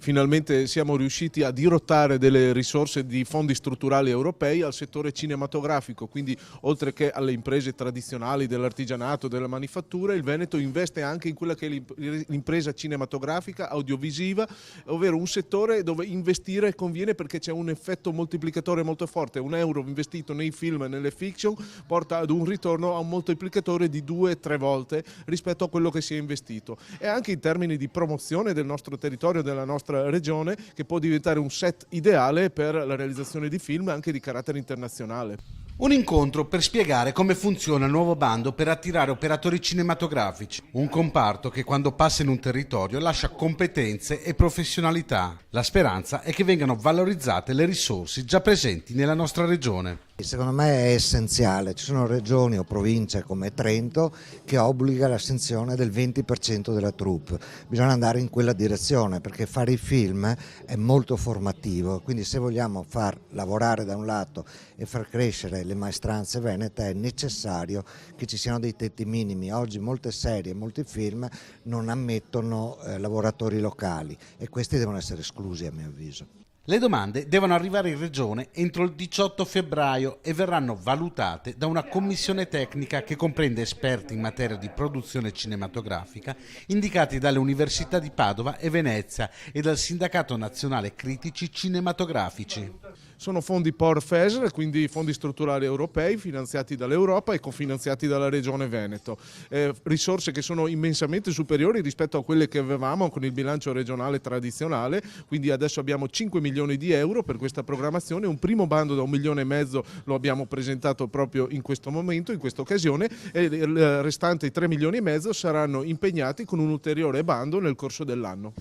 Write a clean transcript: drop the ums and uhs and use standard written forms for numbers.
Finalmente siamo riusciti a dirottare delle risorse di fondi strutturali europei al settore cinematografico, quindi oltre che alle imprese tradizionali dell'artigianato, della manifattura, il Veneto investe anche in quella che è l'impresa cinematografica, audiovisiva, ovvero un settore dove investire conviene perché c'è un effetto moltiplicatore molto forte. Un euro investito nei film e nelle fiction porta ad un ritorno a un moltiplicatore di 2-3 volte rispetto a quello che si è investito. E anche in termini di promozione del nostro territorio, della nostra regione, che può diventare un set ideale per la realizzazione di film anche di carattere internazionale. Un incontro per spiegare come funziona il nuovo bando per attirare operatori cinematografici, un comparto che quando passa in un territorio lascia competenze e professionalità. La speranza è che vengano valorizzate le risorse già presenti nella nostra regione. Secondo me è essenziale, ci sono regioni o province come Trento che obbliga l'assunzione del 20% della troupe, bisogna andare in quella direzione perché fare i film è molto formativo, quindi se vogliamo far lavorare da un lato e far crescere le maestranze venete è necessario che ci siano dei tetti minimi. Oggi molte serie, molti film non ammettono lavoratori locali e questi devono essere esclusi a mio avviso. Le domande devono arrivare in regione entro il 18 febbraio e verranno valutate da una commissione tecnica che comprende esperti in materia di produzione cinematografica indicati dalle università di Padova e Venezia e dal Sindacato Nazionale Critici Cinematografici. Sono fondi POR FESR, quindi fondi strutturali europei finanziati dall'Europa e cofinanziati dalla Regione Veneto. Risorse che sono immensamente superiori rispetto a quelle che avevamo con il bilancio regionale tradizionale, quindi adesso abbiamo 5 milioni di euro per questa programmazione. Un primo bando da 1,5 milioni lo abbiamo presentato proprio in questo momento, in questa occasione, e il restante 3,5 milioni saranno impegnati con un ulteriore bando nel corso dell'anno.